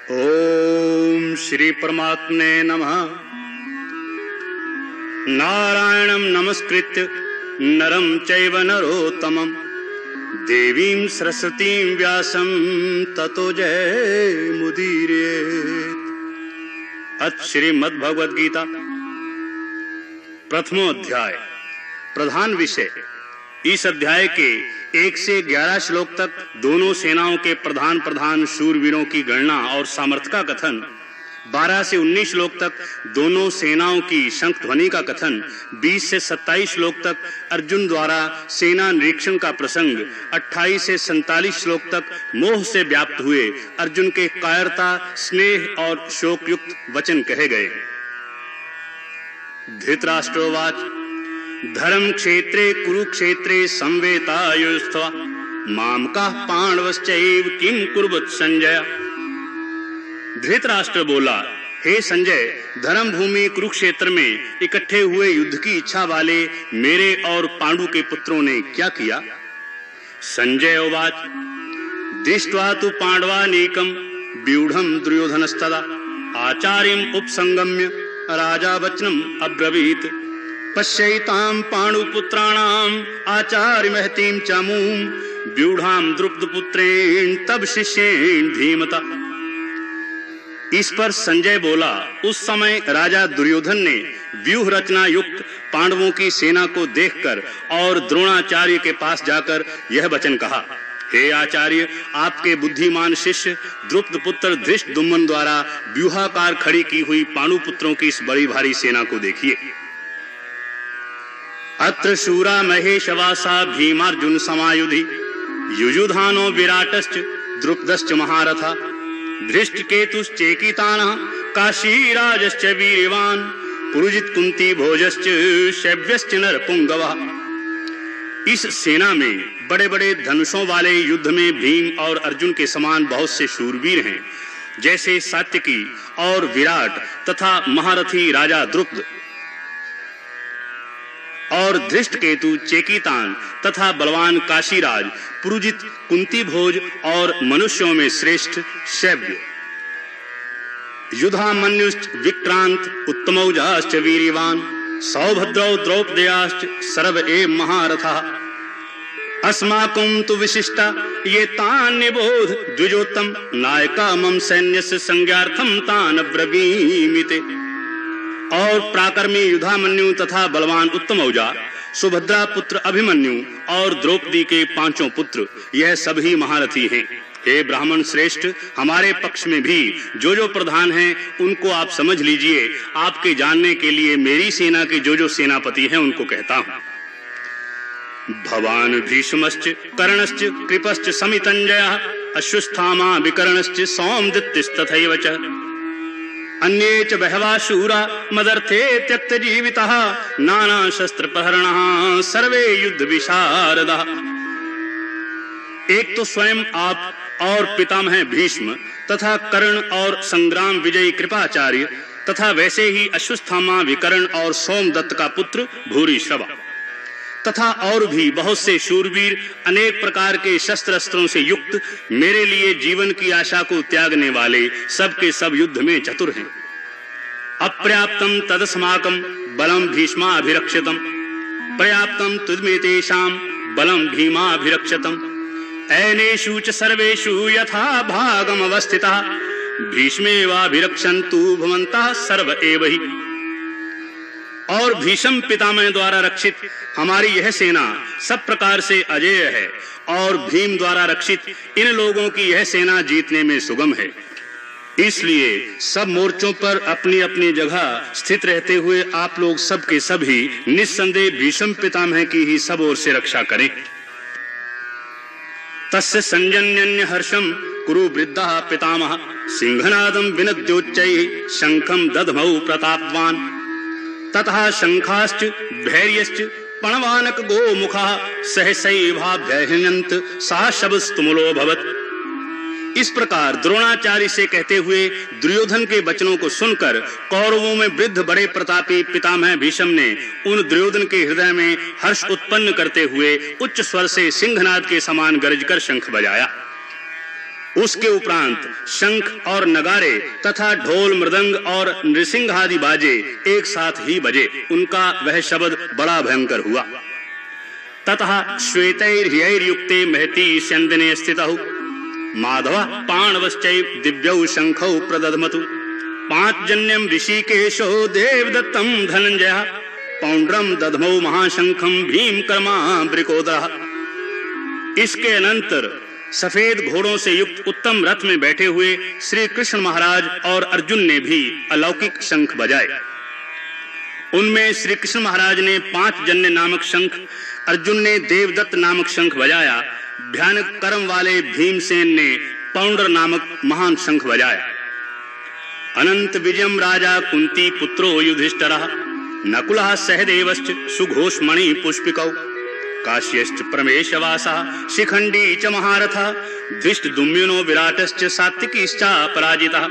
ओम श्री परमात्मने नमः। नारायणं नमस्कृत्य नरं चैव नरोत्तमं देवीं सरस्वतीं व्यासं ततो जयमुदीरयेत्। अथ श्रीमद् भगवद गीता प्रथमोध्याय। प्रधान विषय। इस अध्याय के 1 से 11 श्लोक तक दोनों सेनाओं के प्रधान शूरवीरों की गणना और सामर्थ्य का कथन, 12 से 19 श्लोक तक दोनों सेनाओं की शंख ध्वनि का कथन, 20 से 27 श्लोक तक अर्जुन द्वारा सेना निरीक्षण का प्रसंग, 28 से 47 श्लोक तक मोह से व्याप्त हुए अर्जुन के कायरता, स्नेह और शोकयुक्त वचन कहे गए। धृतराष्ट्रोवाच धर्म क्षेत्रे कुरुक्षेत्रे संवेतायुस्त्वा मामका पांडवश्चैव किम कुर्वत संजय। धृतराष्ट्र बोला, हे संजय, धर्म भूमि कुरुक्षेत्र में इकट्ठे हुए युद्ध की इच्छा वाले मेरे और पांडु के पुत्रों ने क्या किया। संजय उवाच दृष्ट्वा तु पांडवानीकं व्यूढ़ं दुर्योधनस्तदा आचार्यम् उपसंगम्य राजा वचनम् अब्रवीत पश्यैतां पांडुपुत्राणाम् आचार्य महतीं च मूं व्यूढ़ां द्रुपदपुत्रेण तब शिष्येण धीमता। इस पर संजय बोला, उस समय राजा दुर्योधन ने व्यूह रचना युक्त पांडवों की सेना को देखकर और द्रोणाचार्य के पास जाकर यह वचन कहा, हे आचार्य, आपके बुद्धिमान शिष्य द्रुपद पुत्र धृष्टद्युम्न द्वारा व्यूहाकार खड़ी की हुई पांडु पुत्रों की इस बड़ी भारी सेना को देखिए। अत्र शूरा महेशवासा भीमार्जुन समायुधि युयुधानो विराटश्च द्रुपदश्च महारथा धृष्टकेतुश्चेकितानः काशीराजश्च वीर्यवान् पुरुजित कुंती भोजश्च शैव्यश्च नरपुंगवः। इस सेना में बड़े बड़े धनुषों वाले युद्ध में भीम और अर्जुन के समान बहुत से शूरवीर हैं, जैसे सात्यकी और विराट तथा महारथी राजा द्रुपद और धृष्टकेतु चेकितान तथा बलवान काशीराज, पुरुजित कुंती भोज और मनुष्यों में श्रेष्ठ शैव्य, युधामन्युश्च विक्रांत उत्तमौजाश्च वीर्यवान सौभद्रौ द्रौपदेयाश्च सर्व एव महारथाः अस्माकं तु विशिष्टा ये तान् निबोध द्विजोत्तम नायका मम सैन्यस्य संज्ञार्थं तान् ब्रवीमिते। और प्राकर्मी युधामन्यु तथा बलवान उत्तमौजा, सुभद्रा पुत्र अभिमन्यु और द्रौपदी के 5 पुत्र, यह सभी महारथी हैं। हे ब्राह्मण श्रेष्ठ, हमारे पक्ष में भी जो प्रधान हैं उनको आप समझ लीजिए। आपके जानने के लिए मेरी सेना के जो सेनापति हैं उनको कहता हूं। भवान भीष्मश्च कर्णश्च कृपश्च समितञ्जयः अश्वत्थामा विकर्णश्च सौमदत्तिस्तथैव च अन्ये च बहवः शूरा मदर्थे त्यक्त जीवितः नाना शस्त्र प्रहरणः सर्वे युद्ध विशारदः। एक तो स्वयं आप और पितामह भीष्म तथा कर्ण और संग्राम विजयी कृपाचार्य तथा वैसे ही अश्वत्थामा विकर्ण और सोमदत्त का पुत्र भूरिश्रवा तथा और भी बहुत से शूरवीर अनेक प्रकार के शस्त्र अस्त्रों से युक्त, मेरे लिए जीवन की आशा को त्यागने वाले सबके सब युद्ध में चतुर हैं। अपर्याप्तम तदस्माकं बलम भीष्माभिरक्षितम पर्याप्तम तुद्मेतेषां बलम भीमाभिरक्षितम ऐनेषु च सर्वेषु यथा भागम अवस्थितः भीष्मेवाभिरक्षन्तु भवन्तः सर्व एव हि। और भीष्म पितामह द्वारा रक्षित हमारी यह सेना सब प्रकार से अजेय है और भीम द्वारा रक्षित इन लोगों की यह सेना जीतने में सुगम है। इसलिए सब मोर्चों पर अपनी अपनी जगह स्थित रहते हुए आप लोग सब के सभी निस्संदेह भीष्म पितामह की ही सब ओर से रक्षा करें। तस्य संजन्यन्य हर्षम कुरु वृद्धः पितामह सिंहनादं विनद्योच्चैः शंखं दधमौ प्रतापवान् तथा शंखाश्च भैर्यश्च पणवानक गोमुखः सहसैवाभ्यहन्यन्त सा शबस्तुमुलो भवत्। इस प्रकार द्रोणाचार्य से कहते हुए दुर्योधन के वचनों को सुनकर कौरवों में वृद्ध बड़े प्रतापी पितामह भीष्म ने उन दुर्योधन के हृदय में हर्ष उत्पन्न करते हुए उच्च स्वर से सिंहनाद के समान गरजकर शंख बजाया। उसके उपरांत शंख और नगारे तथा ढोल मृदंग और नृसिंह आदि बाजे एक साथ ही बजे। उनका वह शब्द बड़ा भयंकर हुआ। ततः श्वेतैर्ह्यैर्युक्ते महती स्यन्दने स्थितौ माधवः पाणवश्चैव दिव्यौ शंखौ प्रदध्मतु पांचजन्यं ऋषिकेशो देवदत्तं धनंजयः पौंड्रम दधमौ महाशंखम भीमकर्मा वृकोदरः। इसके अनंतर सफेद घोड़ों से युक्त उत्तम रथ में बैठे हुए श्री कृष्ण महाराज और अर्जुन ने भी अलौकिक शंख बजाए। उनमें श्री कृष्ण महाराज ने पांचजन्य नामक शंख, अर्जुन ने देवदत्त नामक शंख बजाया, भयानक कर्म वाले भीमसेन ने पौंड्र नामक महान शंख बजाया। अनंत विजयम राजा कुंती पुत्रो युधिष्ठिरः नकुलः सहदेवश्च सुघोषमणि पुष्पिकौ काश्यश्च परमेशवासः शिखंडी च महारथः धृष्टद्युम्नो विराटश्च सात्विकीश्च पराजितः।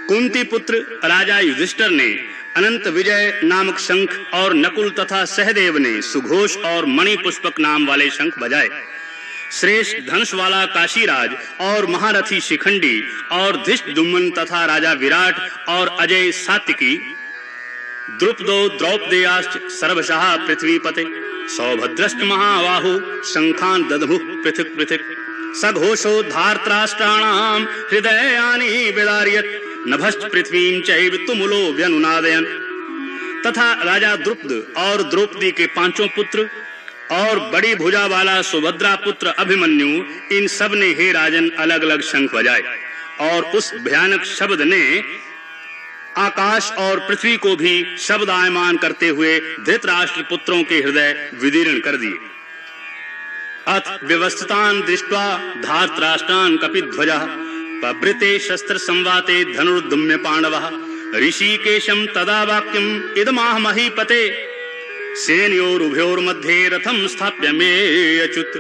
कुंती पुत्र राजा युधिष्ठिर ने अनंत विजय नामक शंख और नकुल तथा सहदेव ने सुघोष और मणि पुष्पक नाम वाले शंख बजाए। श्रेष्ठ धनुष वाला काशीराज और महारथी शिखंडी और धृष्टद्युम्न तथा राजा विराट और अजय सात्विकी द्रुपदो द्रौपदेयाश्च सर्वशः पृथ्वीपते सौभद्रश्च महाबाहु शंखान दधमुः पृथक् पृथक् सघोषो धार्तराष्ट्राणां हृदयानि विदारयत् नभश्च पृथ्वीं चैव तुमुलो व्यनुनादयन्। तथा राजा द्रुपद और द्रौपदी के पांचों पुत्र और बड़ी भुजा वाला सुभद्रा पुत्र अभिमन्यु, इन सब ने हे राजन अलग अलग शंख बजाए और उस भयानक शब्द ने आकाश और पृथ्वी को भी शब्दायमान करते हुए धृतराष्ट्र पुत्रों के हृदय विदीर्ण कर दिए। अथ व्यवस्थितान् दृष्ट्वा धार्तराष्ट्रान् कपिध्वजः पवृते शस्त्र संवाते धनुर्दुम्य पांडवः ऋषिकेशं तदा वाक्यम् इदमाह महीपते सेनयोरुभयोर्मध्ये रथम स्थाप्य मे अच्युत।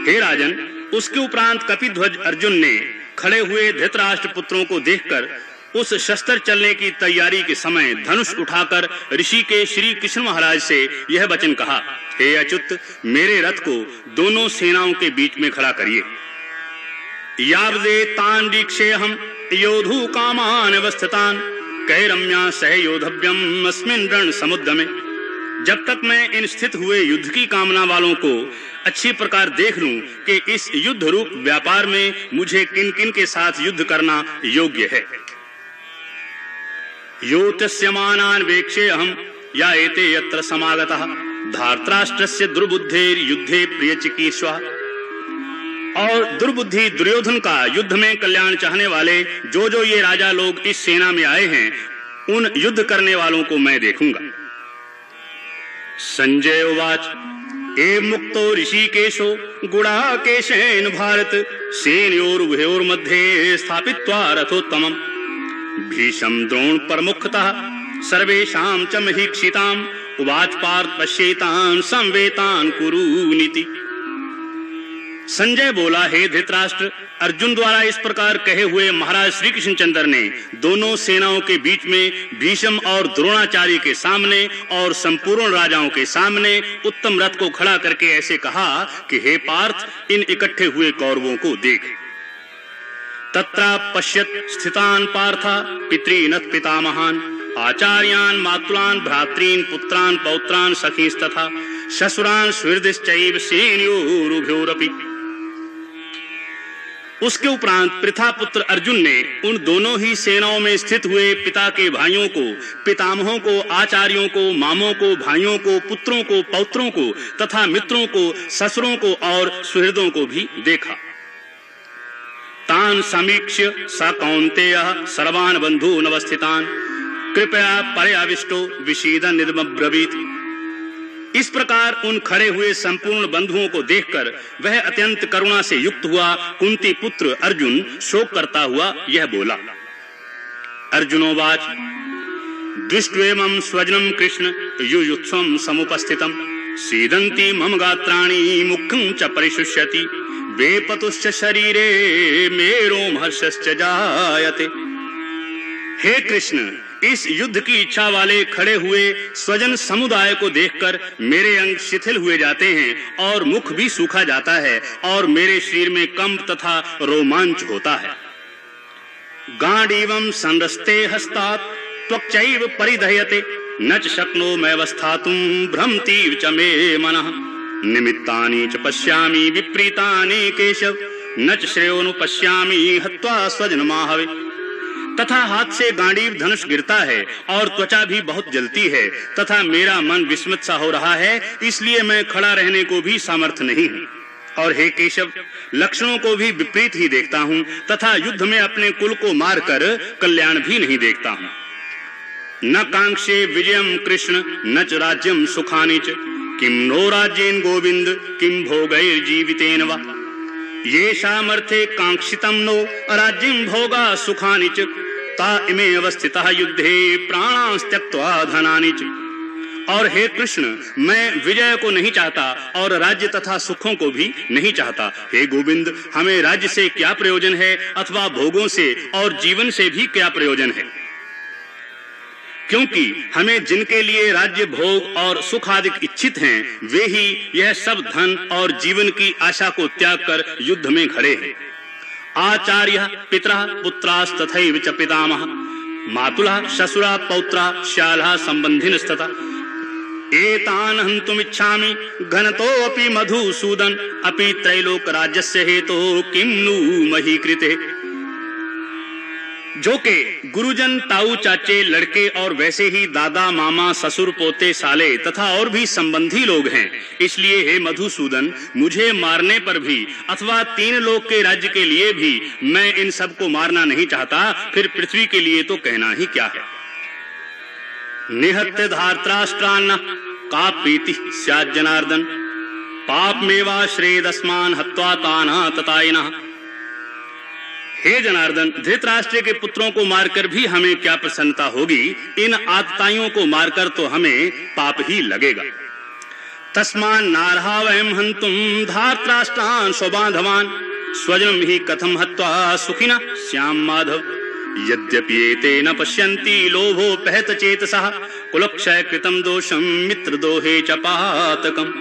हे राजन, उसके उपरांत कपिध्वज अर्जुन ने खड़े हुए धृतराष्ट्र पुत्रों को देखकर उस शस्त्र चलने की तैयारी के समय धनुष उठाकर ऋषि के श्री कृष्ण महाराज से यह वचन कहा, हे अच्युत, मेरे रथ को दोनों सेनाओं के बीच में खड़ा करिए। यावदे तान रीक्षेऽहं योधु कामान अवस्थितान कैरम्या सह योधव्यम अस्मिन् रण समुद्रमे। जब तक मैं इन स्थित हुए युद्ध की कामना वालों को अच्छी प्रकार देख लूं कि इस युद्ध रूप व्यापार में मुझे किन किन के साथ युद्ध करना योग्य है। योतस्यमानान् वेक्षेऽहं या एते यत्र समागतः धार्तराष्ट्रस्य दुर्बुद्धेर युद्धे प्रियचिकीर्षा। और दुर्बुद्धि दुर्योधन का युद्ध में कल्याण चाहने वाले जो जो ये राजा लोग इस सेना में आए हैं, उन युद्ध करने वालों को मैं देखूंगा। संजय उवाच एवं मुक्तो ऋषिकेशो गुडाकेशेन भारत सेनयोरुभयोर्मध्ये स्थापित्वा रथोत्तमम् भीषम द्रोण प्रमुखतः सर्वेषां च महीक्षिताम् उवाच पार्थ पश्येतान् संवेतान् कुरु नीति। संजय बोला, हे धृतराष्ट्र, अर्जुन द्वारा इस प्रकार कहे हुए महाराज श्री कृष्णचंद्र ने दोनों सेनाओं के बीच में भीष्म और द्रोणाचार्य के सामने और संपूर्ण राजाओं के सामने उत्तम रथ को खड़ा करके ऐसे कहा कि हे पार्थ, इन इकट्ठे हुए कौरवों को देख। तत्रा पश्यत स्थितान पार्था पितॄनथ पितामहान आचार्यान् मातुलान् भ्रातॄन् पुत्रान् पौत्रान् सखीस्तथा शशुरान् सुहृदिश्चैव सेनयोरुभयोरपि। उसके उपरांत पृथा पुत्र अर्जुन ने उन दोनों ही सेनाओं में स्थित हुए पिता के भाइयों को, पितामहों को, आचार्यों को, मामों को, भाइयों को, पुत्रों को, पौत्रों को तथा मित्रों को, ससुरों को और सुहृदों को भी देखा। तान समीक्ष्य स कौन्तेयः सर्वान् बन्धून् अवस्थितान् कृपया पर्याविष्टो विषीदन् इदमब्रवीत्। इस प्रकार उन खड़े हुए संपूर्ण बंधुओं को देखकर वह अत्यंत करुणा से युक्त हुआ कुंती पुत्र अर्जुन शोक करता हुआ यह बोला। अर्जुनोवाच दृष्ट्वेमं स्वजनं कृष्ण युयुत्सवं समुपस्थितं सीदन्ति मम गात्राणि मुखं च परिशुष्यति वेपतुश्च शरीरे मे रोमहर्षश्च जायते। हे कृष्ण, इस युद्ध की इच्छा वाले खड़े हुए स्वजन समुदाय को देखकर मेरे अंग शिथिल हुए जाते हैं और मुख भी सूखा जाता है और मेरे शरीर में कंप तथा रोमांच होता है। गांडीवं संरस्ते हस्तात् त्वक्चैव परिदह्यते न च शक्नोम्यवस्थातुं भ्रमति च मे मनः निमित्तानि च पश्यामि विपरीतानि केशव न च श्रेयोनुपश्यामि हत्वा स्वजनमाहवे। तथा हाथ से गांडीव धनुष गिरता है और त्वचा भी बहुत जलती है तथा मेरा मन विस्मित सा हो रहा है, इसलिए मैं खड़ा रहने को भी सामर्थ्य नहीं हूँ। और हे केशव, लक्षणों को भी विपरीत ही देखता हूँ तथा युद्ध में अपने कुल को मारकर कल्याण भी नहीं देखता हूँ। न कांक्षे विजयम कृष्ण न च राज्यम सुखानि च किम नो राज्येन गोविंद किम भोगैर्जीवितेन वा येषामर्थे कांक्षितं नो राज्यं भोगा सुखानि च ता इमे अवस्थितः युद्धे प्राणांस त्यक्त्वा धनानि च। और हे कृष्ण, मैं विजय को नहीं चाहता और राज्य तथा सुखों को भी नहीं चाहता। हे गोविंद, हमें राज्य से क्या प्रयोजन है अथवा भोगों से और जीवन से भी क्या प्रयोजन है, क्योंकि हमें जिनके लिए राज्य भोग और सुख आदि इच्छित हैं वे ही यह सब धन और जीवन की आशा को त्याग कर युद्ध में खड़े हैं। आचार्य पितरः पुत्रास् तथैव च पितामहः मातुलः शशुरा पौत्रा श्यालः संबंधिनस्तथा एतान् हन्तुमिच्छामि घनतोऽपि मधुसूदन अपि त्रैलोक राज्यस्य हेतोः किं नु मही कृते। जो के गुरुजन, ताऊ, चाचे, लड़के और वैसे ही दादा, मामा, ससुर, पोते, साले तथा और भी संबंधी लोग हैं, इसलिए हे मधुसूदन, मुझे मारने पर भी अथवा 3 लोक के राज्य के लिए भी मैं इन सब को मारना नहीं चाहता, फिर पृथ्वी के लिए तो कहना ही क्या है। निहत्य धार्तराष्ट्रान्न का प्रीति स्यात् जनार्दन पापमेवा श्रेयदस्मान् हत्वा तान् ततायिनः। हे जनार्दन, धृतराष्ट्र के पुत्रों को मारकर भी हमें क्या प्रसन्नता होगी, इन आतताइयों को मारकर तो हमें पाप ही लगेगा। तस्मान् नार्हा वयं हन्तुं धार्तराष्ट्रान् स्वबान्धवान् स्वजनं हि कथं हत्वा सुखिनः स्याम माधव। यद्यपि एते न पश्यन्ति लोभोपहत चेतसः कुलक्षय कृतं दोषं मित्रदोहे च पातकम्।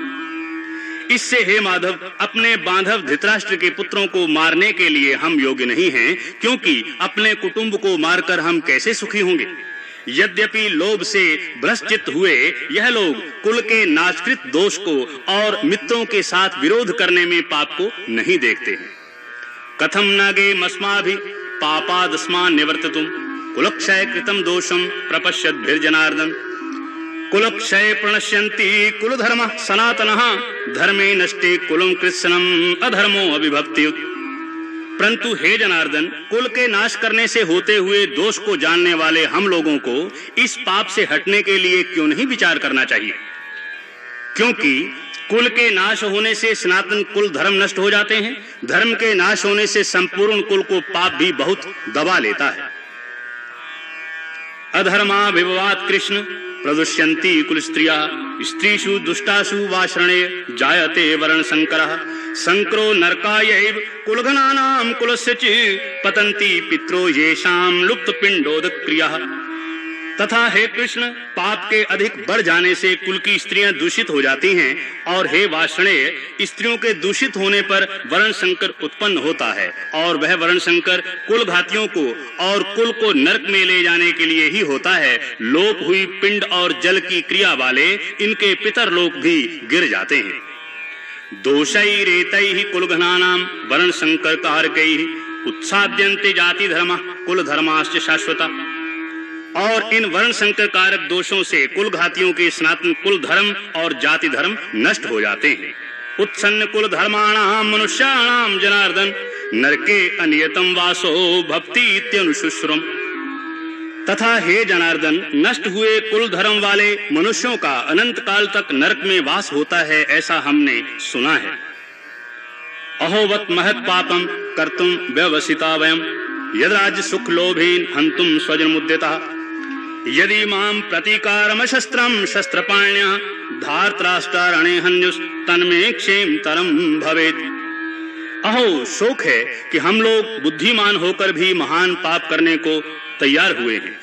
इससे हे माधव, अपने बांधव धृतराष्ट्र के पुत्रों को मारने के लिए हम योग्य नहीं हैं, क्योंकि अपने कुटुंब को मारकर हम कैसे सुखी होंगे। यद्यपि लोभ से भ्रष्ट हुए यह लोग कुल के नाशकृत दोष को और मित्रों के साथ विरोध करने में पाप को नहीं देखते हैं। कथम न गे मस्माभि पापादस्मान् निवर्तितुं कुलक्षय कृतं दोषं प्रपश्यद्भिर्जनार्दन। कुलक्षय प्रणश्यन्ति कुलधर्मः सनातनः धर्मे नष्टे कुलं कृत्स्नम् अधर्मो अभिभक्ति। परंतु हे जनार्दन, कुल के नाश करने से होते हुए दोष को जानने वाले हम लोगों को इस पाप से हटने के लिए क्यों नहीं विचार करना चाहिए, क्योंकि कुल के नाश होने से सनातन कुल धर्म नष्ट हो जाते हैं। धर्म के नाश होने से संपूर्ण कुल को पाप भी बहुत दबा लेता है। अधर्माभिभवात् कृष्ण प्रदुष्यन्ति कुल स्त्रिया स्त्रीषु दुष्टासु वाश्रणे जायते वर्ण संकरः संकरो नरकायैव कुलघनानां कुलस्य च पतन्ति पित्रो येषां लुप्त पिंडोदक क्रियाः। तथा हे कृष्ण, पाप के अधिक बढ़ जाने से कुल की स्त्रियां दूषित हो जाती हैं और हे वाषणेय, स्त्रियों के दूषित होने पर वर्ण संकर उत्पन्न होता है और वह वर्ण संकर कुल घातियों को और कुल को नरक में ले जाने के लिए ही होता है। लोप हुई पिंड और जल की क्रिया वाले इनके पितर लोक भी गिर जाते हैं। दोषैरेतैः कुलघनानां वर्ण संकर कारकैः उत्साद्यन्ते जाति धर्मः कुल धर्माश्च शाश्वता। और इन वर्ण संकर कारक दोषों से कुल घातियों के सनातन कुल धर्म और जाति धर्म नष्ट हो जाते हैं। उत्सन्न कुल धर्माणाम मनुष्याणाम जनार्दन नरके अनियतम वासो भक्ति इत्यनुशुश्रुम। तथा हे जनार्दन, नष्ट हुए कुल धर्म वाले मनुष्यों का अनंत काल तक नरक में वास होता है, ऐसा हमने सुना है। अहोवत महत् पापम कर्तुम व्यवसिता वयम यद राज्य सुख लोभेन हंतुम स्वजन मुद्यता यदि माम प्रतीकारम शस्त्रम शस्त्रपाण्य धार्तराष्ट्रारणे हन्युस्तन्मे क्षेम तरम भवेत। अहो, शोक है कि हम लोग बुद्धिमान होकर भी महान पाप करने को तैयार हुए हैं।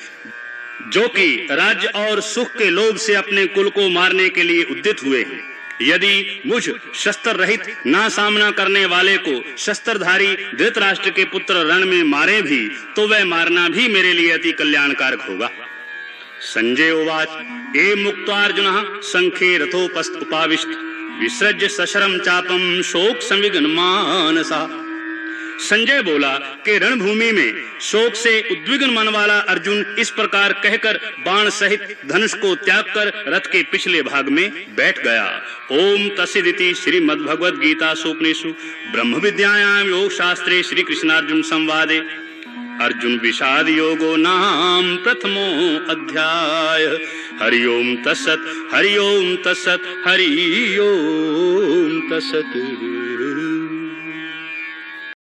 जो कि राज्य और सुख के लोभ से अपने कुल को मारने के लिए उद्यत हुए हैं। यदि मुझ शस्त्र रहित ना सामना करने वाले को शस्त्रधारी धृतराष्ट्र के पुत्र रण में मारे भी तो वह मारना भी मेरे लिए अति कल्याणकारक होगा। संजय उवाच ए मुक्त्वार्जुनः संखे रथोपस्थ उपाविष्ट विसृज्य सशरम चापम शोक संविघ्न मानसा। संजय बोला कि रणभूमि में शोक से उद्विग्न मन वाला अर्जुन इस प्रकार कहकर बाण सहित धनुष को त्याग कर रथ के पिछले भाग में बैठ गया। ओम तस्सदिति श्रीमद्भगवद गीता उपनिषदु ब्रह्म विद्यायां योग शास्त्रे श्री कृष्णार्जुन संवादे अर्जुन विषाद योगो नाम प्रथमो अध्याय। हरि ओम तत्सत हरि ओम तत्सत हरि ओम तत्सत।